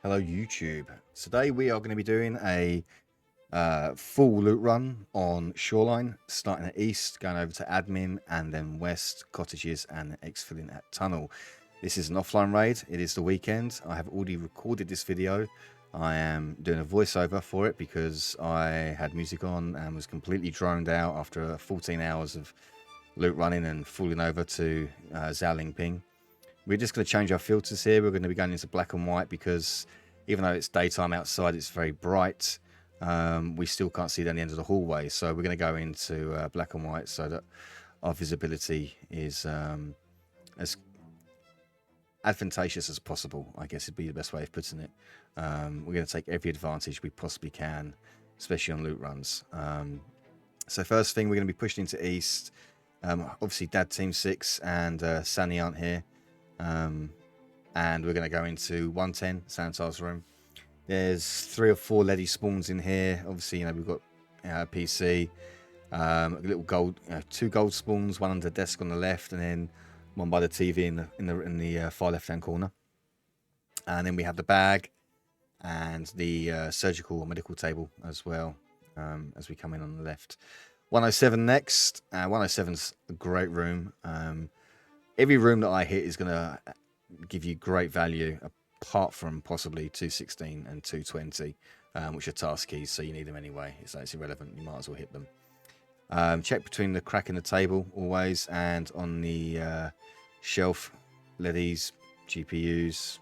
Hello YouTube. Today we are going to be doing a full loot run on Shoreline, starting at east, going over to admin, and then west, cottages, and exfilling at tunnel. This is an offline raid. It is the weekend. I have already recorded this video. I am doing a voiceover for it because I had music on and was completely droned out after 14 hours of loot running and falling over to Zhao Ping. We're just going to change our filters here. We're going to be going into black and white because even though it's daytime outside, it's very bright. We still can't see down the end of the hallway. So we're going to go into black and white so that our visibility is as advantageous as possible, I guess would be the best way of putting it. We're going to take every advantage we possibly can, especially on loot runs. So first thing, we're going to be pushing into east. Obviously, Dad Team 6 and Sunny aren't here. And we're going to go into 110 Santar's room. There's 3 or 4 leady spawns in here. Obviously, we've got PC, a little gold, 2 gold spawns, one under the desk on the left, and then one by the TV in the far left-hand corner. And then we have the bag and the surgical or medical table as well, as we come in on the left. 107 next. 107's a great room. Every room that I hit is going to give you great value, apart from possibly 216 and 220, which are task keys, so you need them anyway. So it's irrelevant. You might as well hit them. Check between the crack in the table always, and on the shelf, LEDs, GPUs.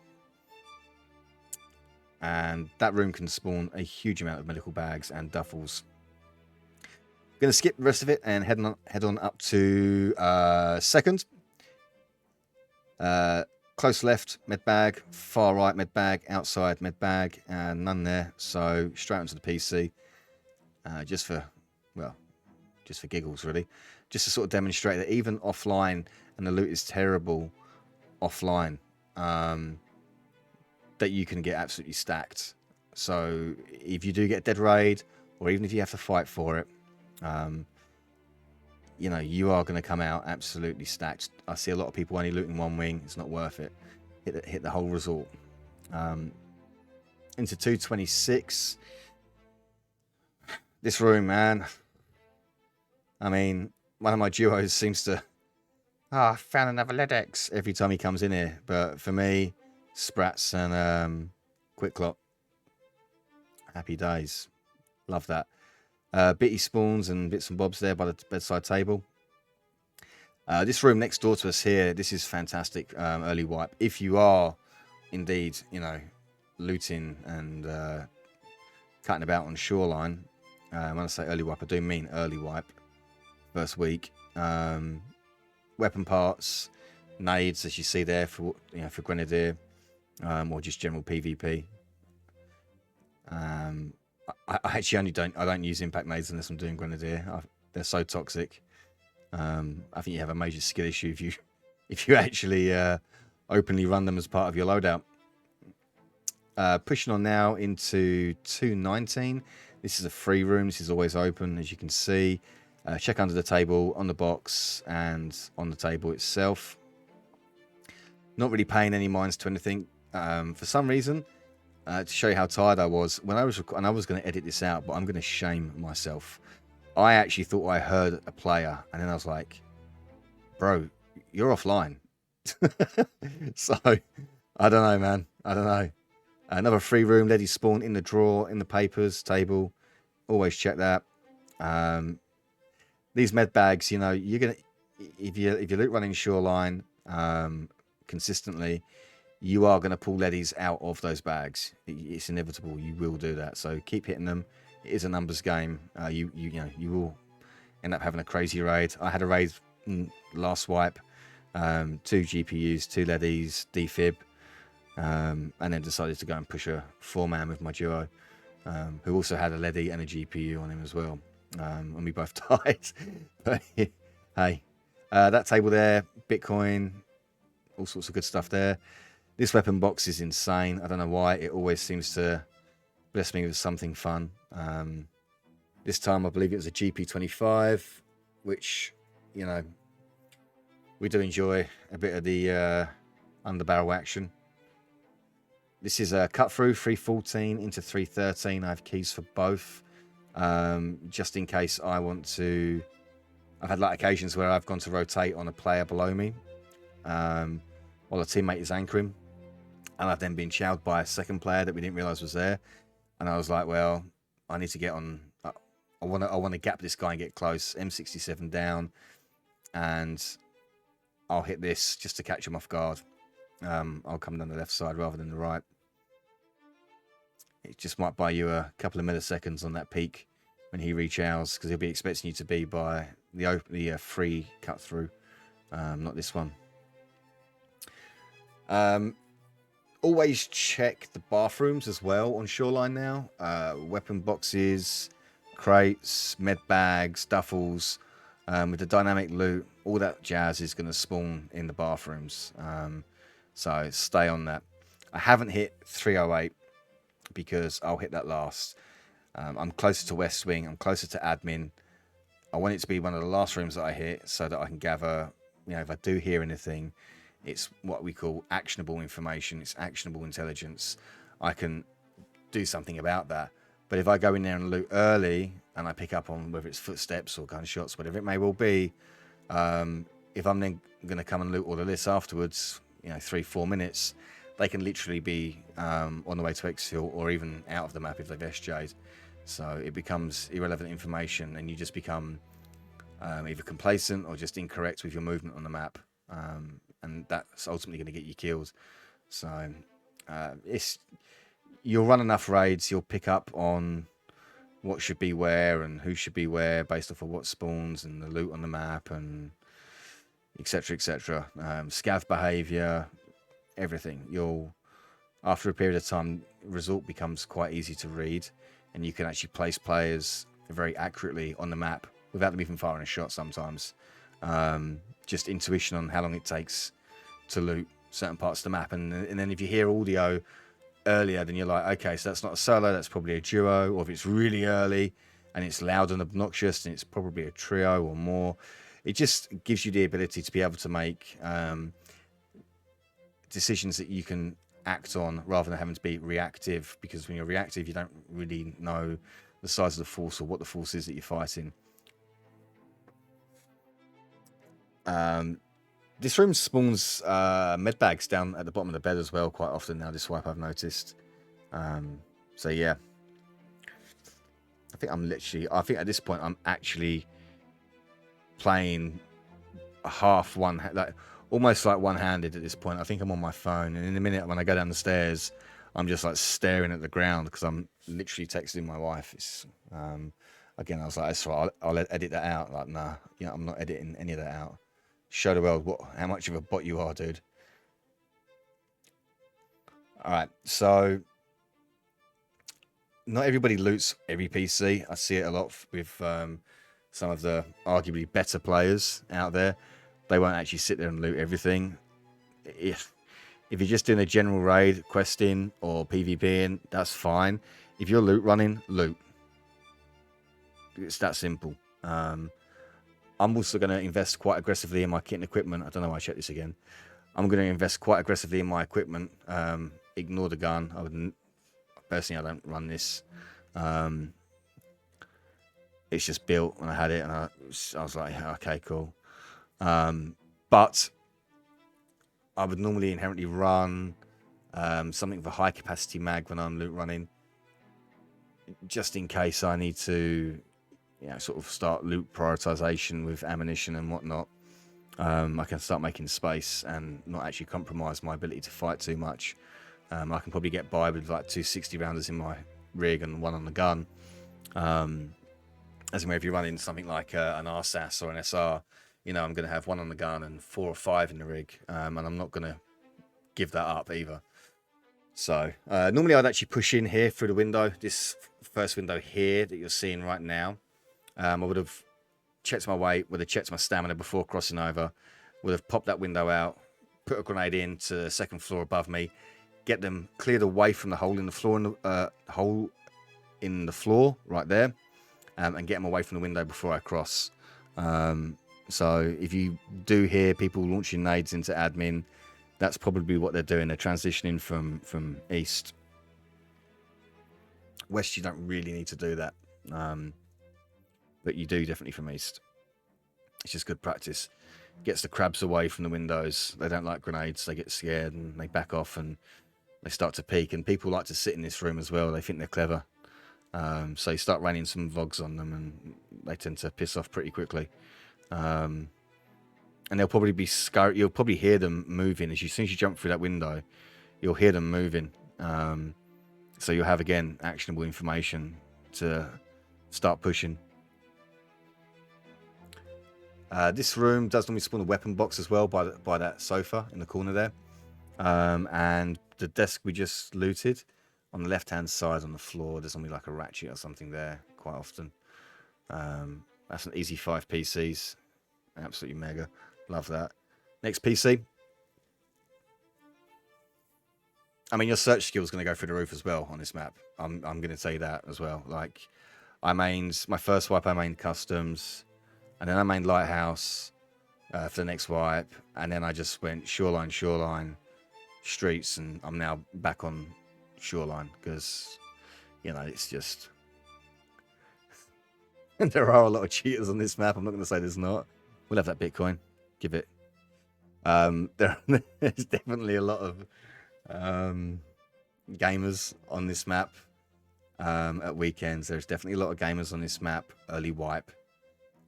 And that room can spawn a huge amount of medical bags and duffels. I'm going to skip the rest of it and head on up to second. Close left, med bag, far right, med bag, outside, med bag, and none there. So straight onto the PC, just for giggles, really. Just to sort of demonstrate that even offline, and the loot is terrible offline, that you can get absolutely stacked. So if you do get dead raid, or even if you have to fight for it, you are going to come out absolutely stacked. I see a lot of people only looting one wing. It's not worth it. Hit the whole resort. Into 226. This room, man. I mean, one of my duos seems to... I found another LEDX every time he comes in here. But for me, Sprats and Quick Clock. Happy days. Love that. Bitty spawns and bits and bobs there by the bedside table. This room next door to us here, this is fantastic early wipe. If you are indeed, looting and cutting about on Shoreline, when I say early wipe, I do mean early wipe. First week. Weapon parts, nades, as you see there for Grenadier, or just general PvP. I actually I don't use impact nades unless I'm doing Grenadier. They're so toxic. I think you have a major skill issue if you actually openly run them as part of your loadout. Pushing on now into 219. This is a free room. This is always open, as you can see. Check under the table, on the box, and on the table itself. Not really paying any minds to anything. For some reason, to show you how tired I was, and I was going to edit this out, but I'm going to shame myself. I actually thought I heard a player, and then I was like, bro, you're offline. So, I don't know, man. I don't know. Another free room, Lady Spawn in the drawer, in the papers, table. Always check that. These med bags, you're going to, if you loot running Shoreline consistently, you are going to pull leadies out of those bags. It's inevitable. You will do that. So keep hitting them. It is a numbers game. You will end up having a crazy raid. I had a raid last wipe. 2 GPUs, 2 leadies, defib, and then decided to go and push a 4-man with my duo, who also had a leady and a GPU on him as well. And we both died. But hey, that table there, Bitcoin, all sorts of good stuff there. This weapon box is insane. I don't know why. It always seems to bless me with something fun. This time I believe it was a GP25, which, we do enjoy a bit of the underbarrel action. This is a cut through 314 into 313. I have keys for both, just in case I want to. I've had like occasions where I've gone to rotate on a player below me, while a teammate is anchoring, and I've then been chowed by a second player that we didn't realize was there, and I was like, well, I need to get on. I want to gap this guy and get close. M67 down, and I'll hit this just to catch him off guard. I'll come down the left side rather than the right. It just might buy you a couple of milliseconds on that peak when he rechows, because he'll be expecting you to be by the free cut through, not this one. Always check the bathrooms as well on Shoreline now. Weapon boxes, crates, med bags, duffels. With the dynamic loot, all that jazz is going to spawn in the bathrooms. So stay on that. I haven't hit 308 because I'll hit that last. I'm closer to West Wing. I'm closer to admin. I want it to be one of the last rooms that I hit so that I can gather, if I do hear anything, it's what we call actionable information. It's actionable intelligence. I can do something about that. But if I go in there and loot early and I pick up on whether it's footsteps or gunshots, whatever it may well be, if I'm then going to come and loot all of this afterwards, 3-4 minutes, they can literally be on the way to exfil or even out of the map if they've SJ'd. So it becomes irrelevant information, and you just become either complacent or just incorrect with your movement on the map, and that's ultimately going to get you killed. So you'll run enough raids, you'll pick up on what should be where and who should be where based off of what spawns and the loot on the map and etc, etc. Scav behavior, everything. After a period of time, result becomes quite easy to read, and you can actually place players very accurately on the map without them even firing a shot sometimes. Just intuition on how long it takes to loot certain parts of the map, and then if you hear audio earlier, then you're like, okay, so that's not a solo, that's probably a duo. Or if it's really early and it's loud and obnoxious, then it's probably a trio or more. It just gives you the ability to be able to make decisions that you can act on rather than having to be reactive, because when you're reactive, you don't really know the size of the force or what the force is that you're fighting. This room spawns med bags down at the bottom of the bed as well quite often now, this wipe I've noticed. So yeah, I think at this point I'm actually playing almost like one-handed at this point. I think I'm on my phone, and in a minute when I go down the stairs, I'm just like staring at the ground because I'm literally texting my wife. Again, I was like, that's right, I'll edit that out. Like, nah, I'm not editing any of that out. Show the world how much of a bot you are, dude. All right, so not everybody loots every PC. I see it a lot with some of the arguably better players out there. They won't actually sit there and loot everything. If you're just doing a general raid, questing or PvPing, that's fine. If you're loot running, loot. It's that simple. I'm also going to invest quite aggressively in my kit and equipment. I don't know why I checked this again. I'm going to invest quite aggressively in my equipment. Ignore the gun. Personally, I don't run this. It's just built when I had it, and I was like, okay, cool. But I would normally inherently run something with a high capacity mag when I'm loot running, just in case I need to sort of start loot prioritization with ammunition and whatnot. I can start making space and not actually compromise my ability to fight too much. I can probably get by with like 2 60 rounders in my rig and one on the gun. As in, if you're running something like an RSAS or an SR, I'm going to have one on the gun and 4 or 5 in the rig, and I'm not going to give that up either. So normally I'd actually push in here through the window, this first window here that you're seeing right now. I would have checked my weight, would have checked my stamina before crossing over, would have popped that window out, put a grenade into the second floor above me, get them cleared away from the hole in the floor, right there, and get them away from the window before I cross. So if you do hear people launching nades into admin, That's probably what they're doing. They're transitioning from east. West, you don't really need to do that, but you do definitely from east. It's just good practice. Gets the crabs away from the windows. They don't like grenades. They get scared and they back off and they start to peek. And people like to sit in this room as well. They think they're clever. So you start raining some vogs on them and they tend to piss off pretty quickly. And they'll probably be scurrying. You'll probably hear them moving as soon as you jump through that window. You'll hear them moving. So you'll have, again, actionable information to start pushing. This room does normally spawn a weapon box as well by that sofa in the corner there. And the desk we just looted, on the left-hand side on the floor, there's normally like a ratchet or something there quite often. That's an easy 5 PCs. Absolutely mega. Love that. Next PC. I mean, your search skill is going to go through the roof as well on this map. I'm going to tell you that as well. Like, my first wipe, I mained customs, and then I mained lighthouse for the next wipe, and then I just went shoreline, streets, and I'm now back on shoreline because, you know, it's just there are a lot of cheaters on this map. I'm not going to say there's not. We'll have that Bitcoin. Give it. There's definitely a lot of gamers on this map at weekends. There's definitely a lot of gamers on this map early wipe.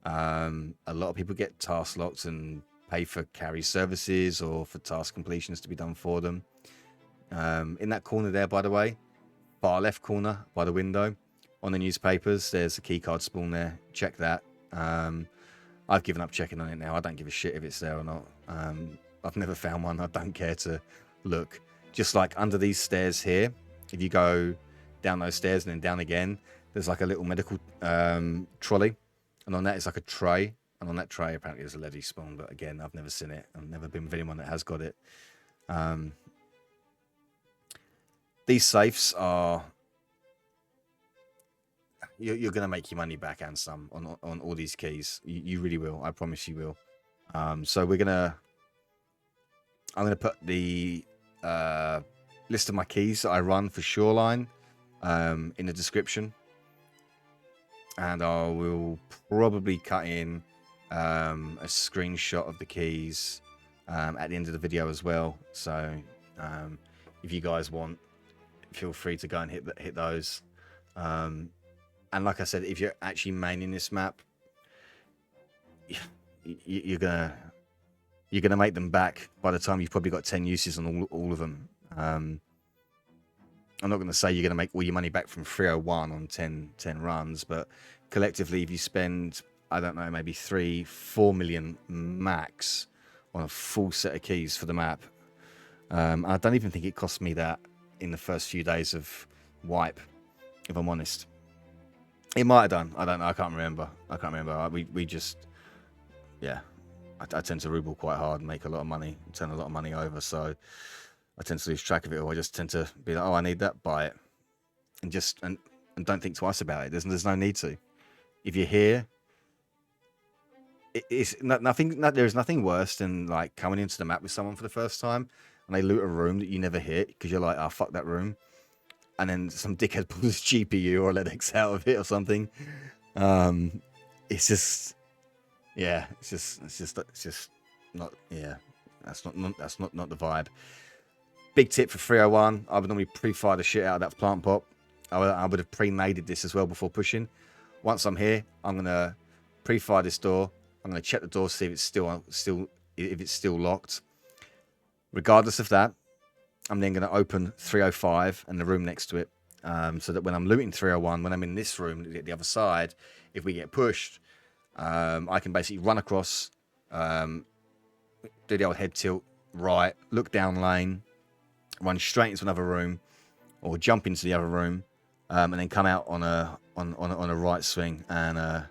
A lot of people get task locked and pay for carry services or for task completions to be done for them. In that corner there, by the way, far left corner by the window on the newspapers, there's a keycard spawn there. Check that. I've given up checking on it now. I don't give a shit if it's there or not. I've never found one. I don't care to look. Just like under these stairs here, if you go down those stairs and then down again, there's like a little medical trolley, and on that it's like a tray, and on that tray apparently there's a levy spawn, but again, I've never seen it. I've never been with anyone that has got it. These safes are... You're going to make your money back and some on all these keys. You really will. I promise you will. So I'm going to put the list of my keys that I run for Shoreline in the description. And I will probably cut in a screenshot of the keys at the end of the video as well. So if you guys want, feel free to go and hit those. And like I said, if you're actually maining this map, you're gonna make them back by the time you've probably got 10 uses on all of them. I'm not going to say you're going to make all your money back from 301 on 10 runs, but collectively, if you spend, I don't know, maybe 3-4 million max on a full set of keys for the map, I don't even think it cost me that in the first few days of wipe, if I'm honest. It might have done. I don't know. I can't remember. We just, yeah. I tend to ruble quite hard and make a lot of money, turn a lot of money over. So I tend to lose track of it, or I just tend to be like, oh, I need that, buy it, and just and don't think twice about it. There's no need to. If you're here, it's nothing. There's nothing worse than like coming into the map with someone for the first time and they loot a room that you never hit because you're like, oh, fuck that room. And then some dickhead pulls his GPU or LEDX out of it or something. It's just, yeah, it's just not, yeah, that's not the vibe. Big tip for 301. I would normally pre-fire the shit out of that plant pop. I would have pre-naded this as well before pushing. Once I'm here, I'm gonna pre-fire this door. I'm gonna check the door, see if it's still locked. Regardless of that, I'm then going to open 305 and the room next to it, so that when I'm looting 301, when I'm in this room at the other side, if we get pushed, I can basically run across, do the old head tilt right, look down lane, run straight into another room, or jump into the other room, and then come out on a right swing and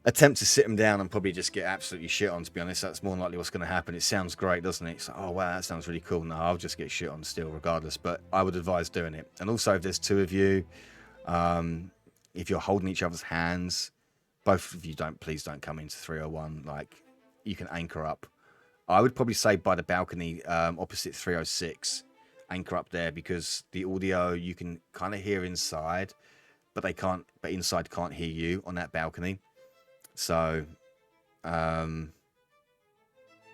attempt to sit them down and probably just get absolutely shit on, to be honest. That's more than likely what's going to happen. It sounds great, doesn't it? It's like, oh, wow, that sounds really cool. No, I'll just get shit on still, regardless. But I would advise doing it. And also, if there's two of you, if you're holding each other's hands, both of you please don't come into 301. Like, you can anchor up I would probably say by the balcony opposite 306, anchor up there, because the audio you can kind of hear inside, but inside can't hear you on that balcony. So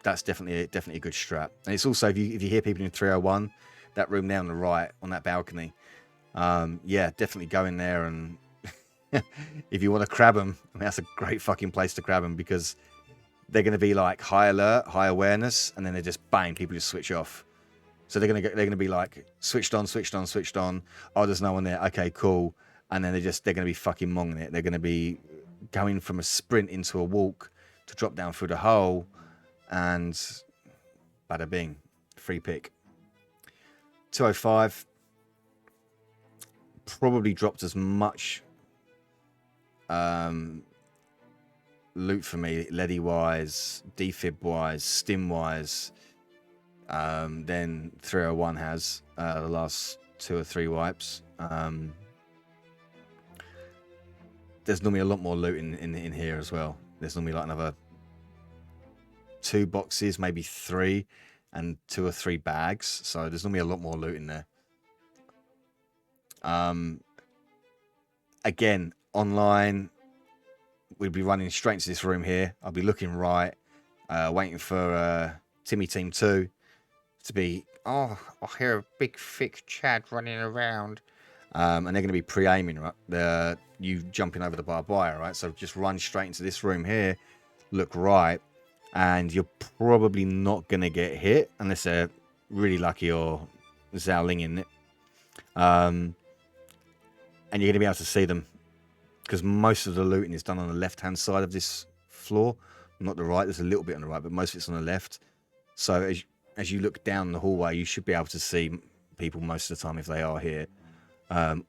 that's definitely a good strap. And it's also, if you hear people in 301, that room there on the right on that balcony, yeah, definitely go in there. And if you want to crab them, I mean, that's a great fucking place to crab them, because they're going to be like high alert, high awareness, and then they're just bang, people just switch off. So they're going to be like switched on. Oh, there's no one there. Okay, cool. And then they're going to be fucking monging it. They're going to be going from a sprint into a walk to drop down through the hole, and bada bing, free pick. 205 probably dropped as much loot for me, Leddy wise, defib wise, stim wise, than 301 has the last 2 or 3 wipes. There's normally a lot more loot in here as well. There's normally like another 2 boxes, maybe 3, and 2 or 3 bags. So there's normally a lot more loot in there. Again, online, we'd be running straight into this room here. I'll be looking right, waiting for Timmy Team 2 to be, oh, I hear a big thick Chad running around. And they're going to be pre-aiming, right? You jumping over the barbed wire, right? So just run straight into this room here, look right, and you're probably not going to get hit unless they're really lucky or zowlinging it. And you're going to be able to see them, because most of the looting is done on the left-hand side of this floor, not the right. There's a little bit on the right, but most of it's on the left. So as you look down the hallway, you should be able to see people most of the time if they are here.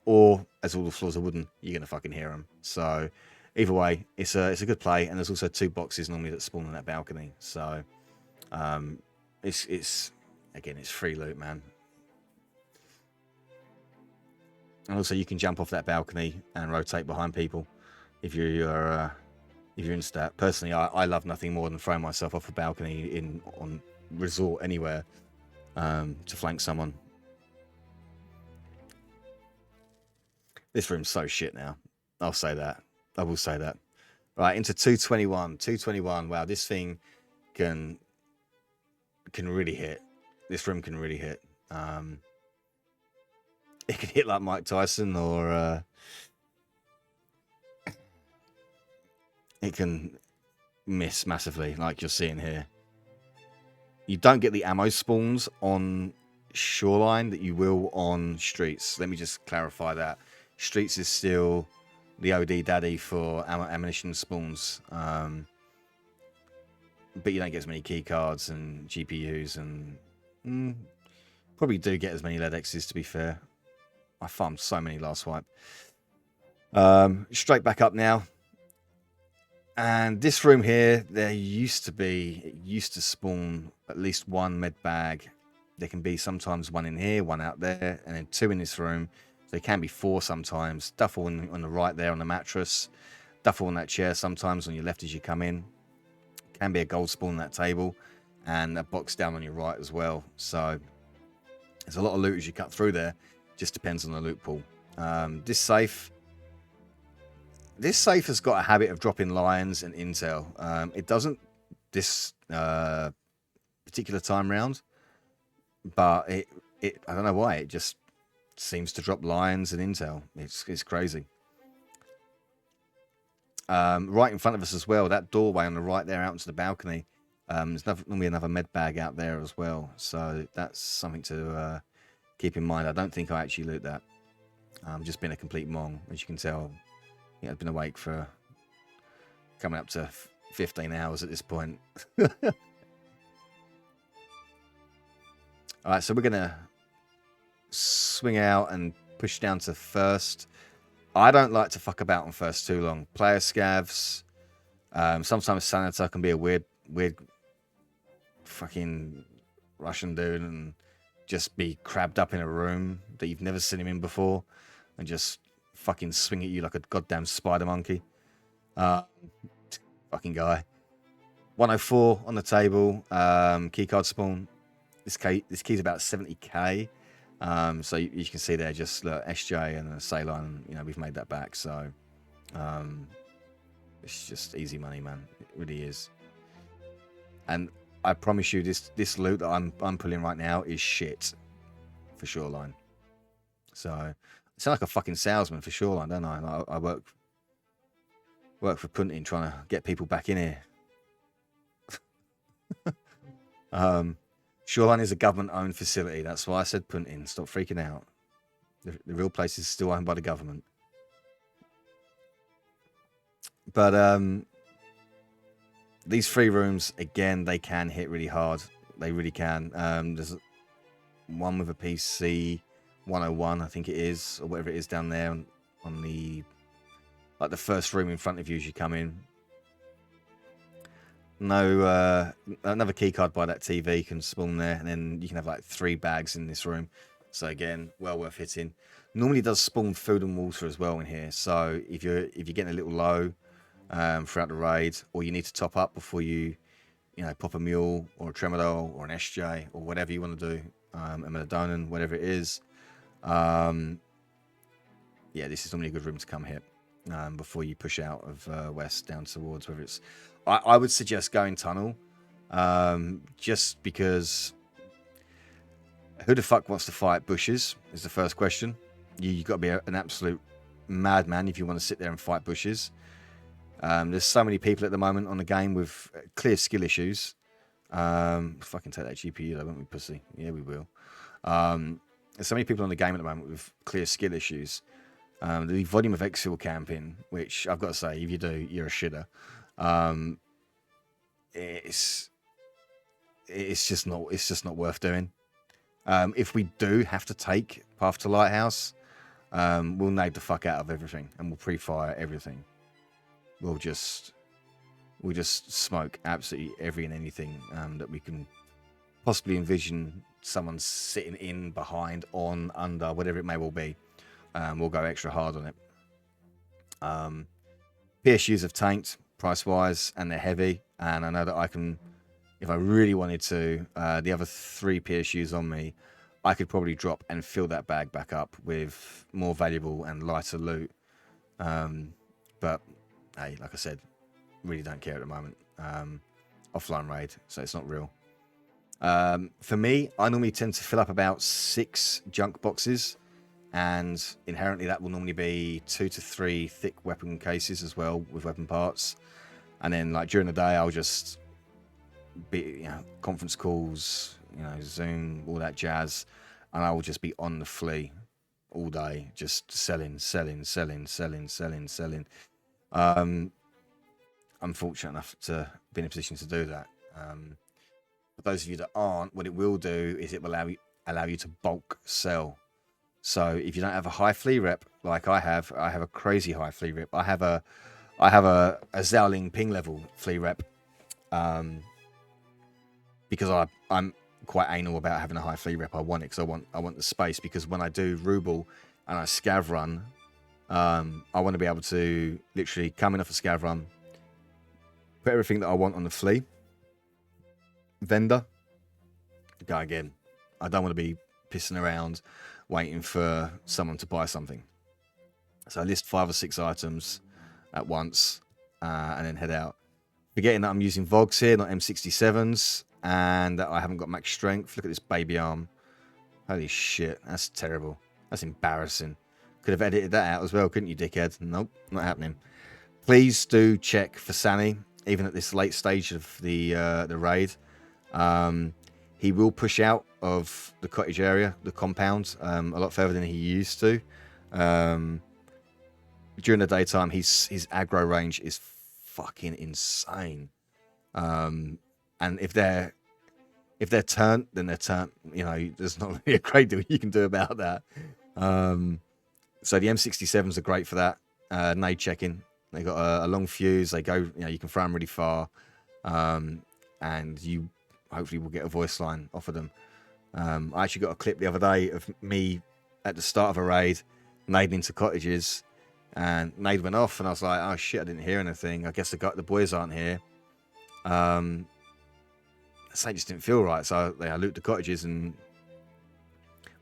Or as all the floors are wooden, you're going to fucking hear them. So either way, it's a good play. And there's also 2 boxes normally that spawn on that balcony. So it's free loot, man. And also you can jump off that balcony and rotate behind people if you're into that. Personally, I love nothing more than throwing myself off a balcony on resort anywhere to flank someone. This room's so shit now. I'll say that. I will say that. Right, into 221. 221. Wow, this thing can really hit. This room can really hit. It can hit like Mike Tyson, or it can miss massively, like you're seeing here. You don't get the ammo spawns on Shoreline that you will on Streets. Let me just clarify that. Streets is still the OD daddy for ammunition spawns. But you don't get as many key cards and GPUs, and probably do get as many lead X's, to be fair. I farmed so many last wipe. Straight back up now. And this room here, it used to spawn at least 1 med bag. There can be sometimes 1 in here, 1 out there, and then 2 in this room. So there can be 4 sometimes. Duffel on the right there on the mattress. Duffel on that chair sometimes on your left as you come in. Can be a gold spawn on that table. And a box down on your right as well. So there's a lot of loot as you cut through there. Just depends on the loot pool. This safe has got a habit of dropping lions and intel. It doesn't this particular time round, but it I don't know why, it just seems to drop lions and intel. It's crazy. Right in front of us as well, that doorway on the right there out into the balcony. There's normally another med bag out there as well, so that's something to keep in mind. I don't think I actually loot that. Just been a complete mong, as you can tell. Yeah, I've been awake for coming up to 15 hours at this point. Alright, so we're going to swing out and push down to first. I don't like to fuck about on first too long. Player scavs. Sometimes Senator can be a weird fucking Russian dude and just be crabbed up in a room that you've never seen him in before and just fucking swing at you like a goddamn spider monkey. Fucking guy. 104 on the table. Keycard spawn. This key's about 70k. So you can see there, just SJ and a Ceylon. You know, we've made that back. So it's just easy money, man. It really is. And I promise you, this loot that I'm pulling right now is shit for Shoreline. So I sound like a fucking salesman for Shoreline, don't I? I work for Punting, trying to get people back in here. Shoreline is a government-owned facility. That's why I said Punting. Stop freaking out. The real place is still owned by the government. But these 3 rooms, again, they can hit really hard. They really can. There's one with a PC 101, I think it is, or whatever it is down there on the the first room in front of you as you come in. No, another key card by that TV can spawn there, and then you can have like 3 bags in this room. So again, well worth hitting. Normally does spawn food and water as well in here. So if you're getting a little low throughout the raid, or you need to top up before you pop a mule or a tremodol or an SJ or whatever you want to do, a melatonin, whatever it is. Yeah, this is normally a good room to come hit before you push out of west down towards whether it's. I would suggest going tunnel, just because. Who the fuck wants to fight bushes? Is the first question. You got to be an absolute madman if you want to sit there and fight bushes. There's so many people at the moment on the game with clear skill issues. Fucking take that GPU though, won't we, pussy? Yeah, we will. There's so many people on the game at the moment with clear skill issues. The volume of exfil camping, which I've got to say, if you do, you're a shitter. It's just not worth doing. If we do have to take Path to Lighthouse, we'll nade the fuck out of everything and we'll pre-fire everything. We'll just smoke absolutely every and anything that we can possibly envision someone sitting in, behind, on, under, whatever it may well be. We'll go extra hard on it. PSUs have tanked price-wise, and they're heavy. And I know that I can, if I really wanted to, the other 3 PSUs on me, I could probably drop and fill that bag back up with more valuable and lighter loot. But hey, like I said, really don't care at the moment. Offline raid, so it's not real. For me, I normally tend to fill up about 6 junk boxes, and inherently that will normally be 2 to 3 thick weapon cases as well with weapon parts. And then like during the day, I'll just be conference calls, Zoom, all that jazz, and I will just be on the flea all day, just selling. I'm fortunate enough to be in a position to do that. For those of you that aren't, what it will do is it will allow you to bulk sell. So if you don't have a high flea rep like I have a crazy high flea rep. I have a Zhao ping level flea rep, because I'm quite anal about having a high flea rep. I want it because I want the space, because when I do ruble and I scav run, I want to be able to literally come in off a scav run, put everything that I want on the flea vendor, go again. I don't want to be pissing around waiting for someone to buy something. So I list 5 or 6 items at once and then head out. Forgetting that I'm using Vogs here, not M67s, and that I haven't got max strength. Look at this baby arm. Holy shit, that's terrible. That's embarrassing. Could have edited that out as well, couldn't you, dickhead? Nope, not happening. Please do check for Sani, even at this late stage of the raid. He will push out of the cottage area, the compound, a lot further than he used to. During the daytime, his aggro range is fucking insane. And if they're turnt, then they're turnt. There's not really a great deal you can do about that. So the M67s are great for that. Nade checking. They got a long fuse. They go. You can throw them really far, and you hopefully will get a voice line off of them. I actually got a clip the other day of me at the start of a raid, nading into cottages, and nade went off, and I was like, "Oh shit, I didn't hear anything. I guess the boys aren't here." So it just didn't feel right. So I looped the cottages and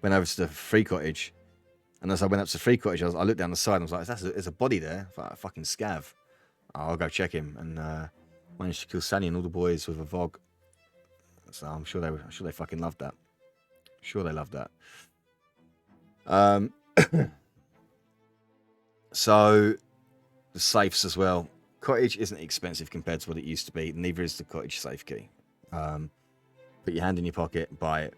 went over to the free cottage. And as I went up to the free cottage, I looked down the side and was like, there's a body there. Like a fucking scav. I'll go check him. And managed to kill Sally and all the boys with a VOG. So I'm sure they fucking loved that. Sure they loved that. So the safes as well. Cottage isn't expensive compared to what it used to be. Neither is the cottage safe key. Put your hand in your pocket, buy it.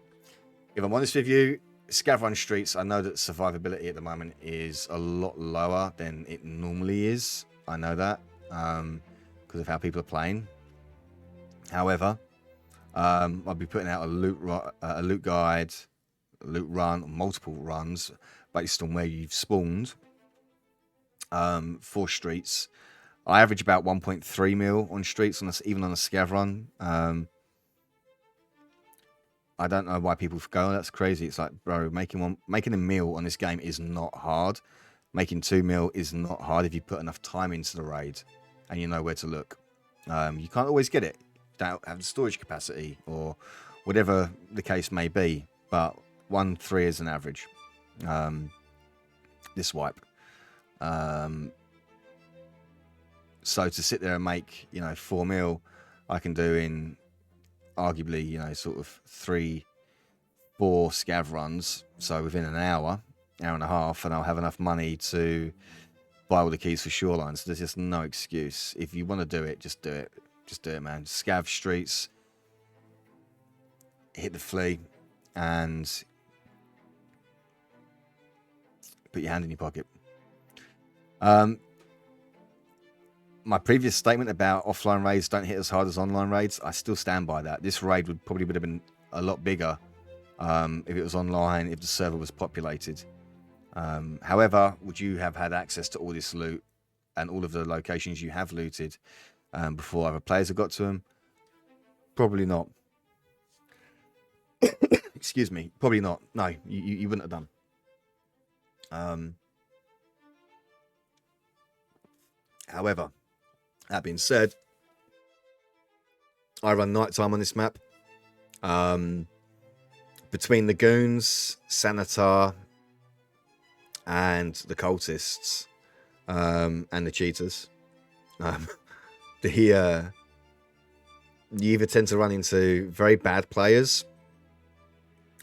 If I'm honest with you, Scav Run Streets, I know that survivability at the moment is a lot lower than it normally is. I know that because of how people are playing. However, I'll be putting out a loot guide, a loot run, or multiple runs based on where you've spawned for streets. I average about 1.3 mil on streets, even on a scav run. I don't know why people go, that's crazy. It's like, bro, making a mil on this game is not hard. Making 2 mil is not hard if you put enough time into the raid and you know where to look. You can't always get it. You don't have the storage capacity or whatever the case may be. But 1.3 is an average. This wipe. So to sit there and make, 4 mil, I can do in arguably, sort of 3-4 scav runs. So within an hour and a half, and I'll have enough money to buy all the keys for Shoreline. So there's just no excuse. If you want to do it, just do it. Just do it, man. Scav streets, hit the flea, and put your hand in your pocket. My previous statement about offline raids don't hit as hard as online raids, I still stand by that. This raid would have been a lot bigger if it was online, if the server was populated. However, would you have had access to all this loot and all of the locations you have looted before other players have got to them? Probably not. Excuse me. Probably not. No, you wouldn't have done. However, that being said, I run nighttime on this map. Between the goons, Sanitar, and the cultists, and the cheaters, you either tend to run into very bad players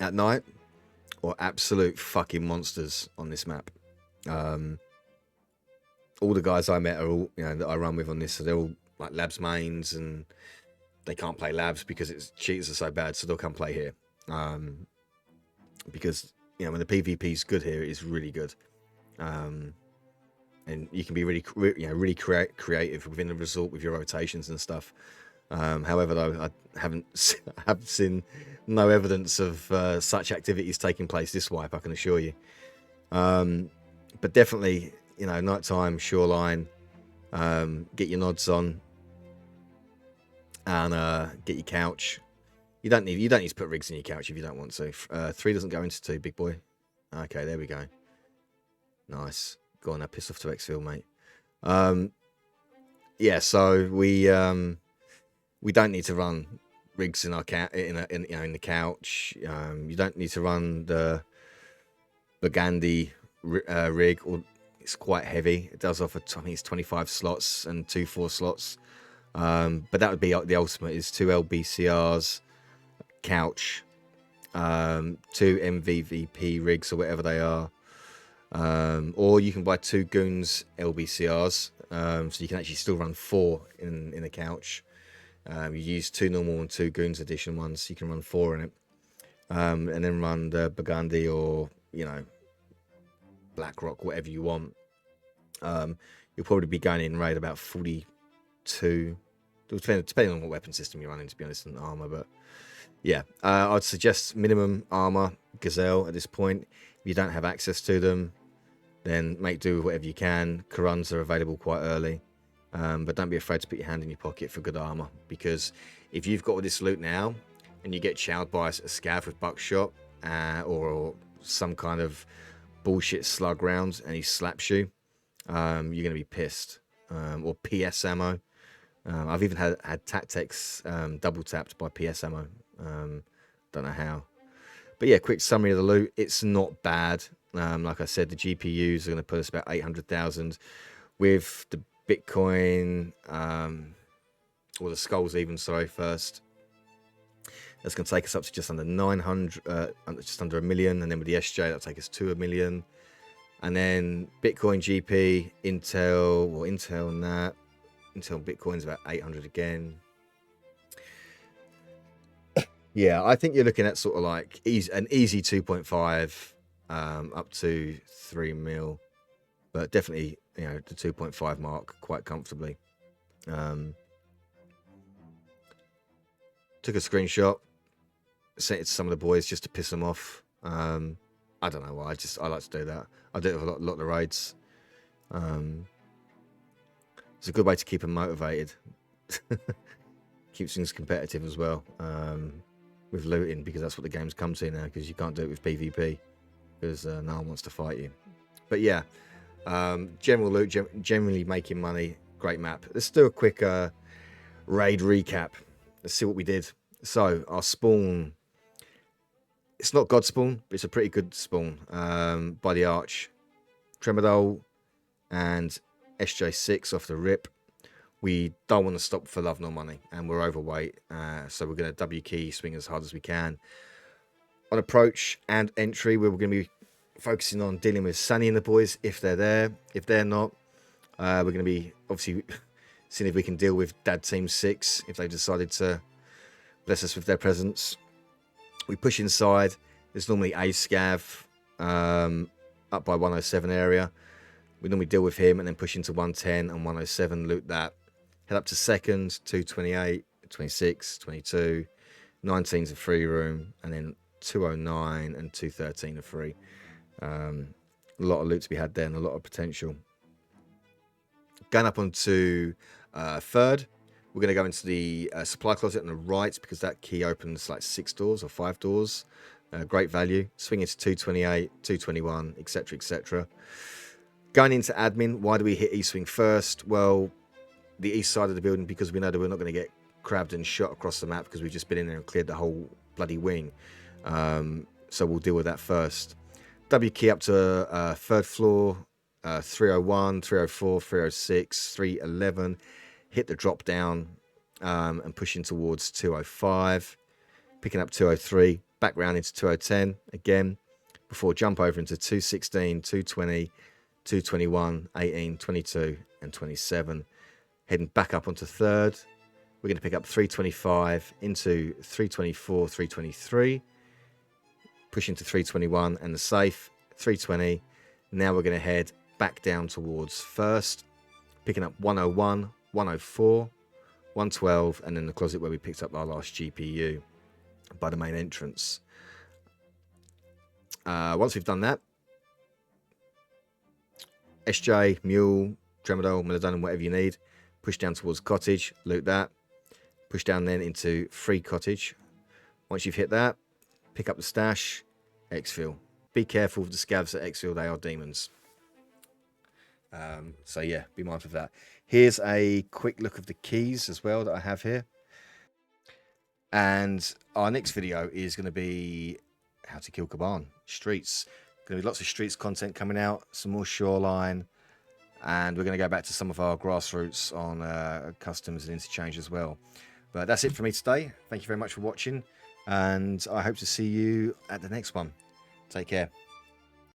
at night or absolute fucking monsters on this map. All the guys I met are all, that I run with on this, so they're all like labs mains, and they can't play labs because its cheaters are so bad, so they'll come play here. Because when the PvP's good here, it's really good, and you can be really creative within the resort with your rotations and stuff. However, though, I haven't seen no evidence of such activities taking place this wipe, I can assure you. But definitely, nighttime, Shoreline, get your nods on, and get your couch. You don't need to put rigs in your couch if you don't want to. 3 doesn't go into 2, big boy. Okay, there we go. Nice. Go on now, piss off to Exfil, mate. Yeah, so we don't need to run rigs in our in the couch. You don't need to run the Burgundy rig, or it's quite heavy. It does offer, I think it's 25 slots and 2 4 slots. But that would be the ultimate, is 2 LBCRs, couch, 2 MVVP rigs or whatever they are. Or you can buy 2 goons LBCRs, so you can actually still run 4 in a couch. You use 2 normal and 2 goons edition ones, so you can run 4 in it. And then run the Burgundy or, Blackrock, whatever you want. You'll probably be going in raid about 42, depending on what weapon system you're running, to be honest, and armor. But yeah, I'd suggest minimum armor Gazelle at this point. If you don't have access to them, then make do with whatever you can. Karuns are available quite early, but don't be afraid to put your hand in your pocket for good armor, because if you've got all this loot now and you get chowed by a scav with buckshot or some kind of bullshit slug round and he slaps you, you're going to be pissed. Or PS ammo, I've even had Tactics double tapped by PS ammo. Don't know how. But yeah, quick summary of the loot. It's not bad. Like I said, the GPUs are going to put us about 800,000 with the Bitcoin, or the skulls even, sorry, first. That's going to take us up to just under 900, just under 1 million. And then with the SJ, that'll take us to 1 million. And then Bitcoin GP, Intel and that. Intel Bitcoin's about 800 again. Yeah, I think you're looking at sort of like an easy 2.5 up to 3 mil, but definitely, you know, the 2.5 mark quite comfortably. Took a screenshot, sent it to some of the boys just to piss them off. I don't know why. I like to do that. I do it with a lot of the raids. It's a good way to keep them motivated. Keeps things competitive as well. With looting, because that's what the game's come to now, because you can't do it with PvP because no one wants to fight you. But yeah, general loot, generally making money. Great map. Let's do a quick raid recap. Let's see what we did. So our spawn, it's not God spawn, but it's a pretty good spawn by the arch. Tremodol and SJ6 off the rip. We don't want to stop for love nor money, and we're overweight, so we're going to W key swing as hard as we can. On approach and entry, we're going to be focusing on dealing with Sunny and the boys if they're there. If they're not, we're going to be obviously seeing if we can deal with Dad Team 6 if they decided to bless us with their presence. We push inside. There's normally a scav up by 107 area. We normally deal with him and then push into 110 and 107, loot that. Head up to second, 228, 26, 22, 19's a free room, and then 209 and 213 are free. A lot of loot to be had there and a lot of potential. Going up onto third, we're going to go into the supply closet on the right because that key opens like 6 doors or 5 doors. Great value. Swing into 228, 221, etc., etc. Going into admin, why do we hit E-Swing first? Well, the east side of the building, because we know that we're not going to get crabbed and shot across the map because we've just been in there and cleared the whole bloody wing. So we'll deal with that first. W key up to third floor, 301, 304, 306, 311. Hit the drop down and pushing towards 205. Picking up 203, back round into 2010 again, before jump over into 216, 220, 221, 18, 22, and 27. Heading back up onto third, we're going to pick up 325 into 324, 323, pushing to 321 and the safe, 320. Now we're going to head back down towards first, picking up 101, 104, 112, and then the closet where we picked up our last GPU by the main entrance. Once we've done that, SJ, Mule, Tremodol, Melodon, whatever you need, push down towards cottage, loot that, push down then into free cottage. Once you've hit that, pick up the stash, exfil. Be careful with the scavs at exfil, they are demons. So yeah, be mindful of that. Here's a quick look of the keys as well that I have here. And our next video is going to be how to kill Caban, streets. Going to be lots of streets content coming out, some more Shoreline, and we're going to go back to some of our grassroots on customs and interchange as well. But that's it for me today. Thank you very much for watching, and I hope to see you at the next one. Take care.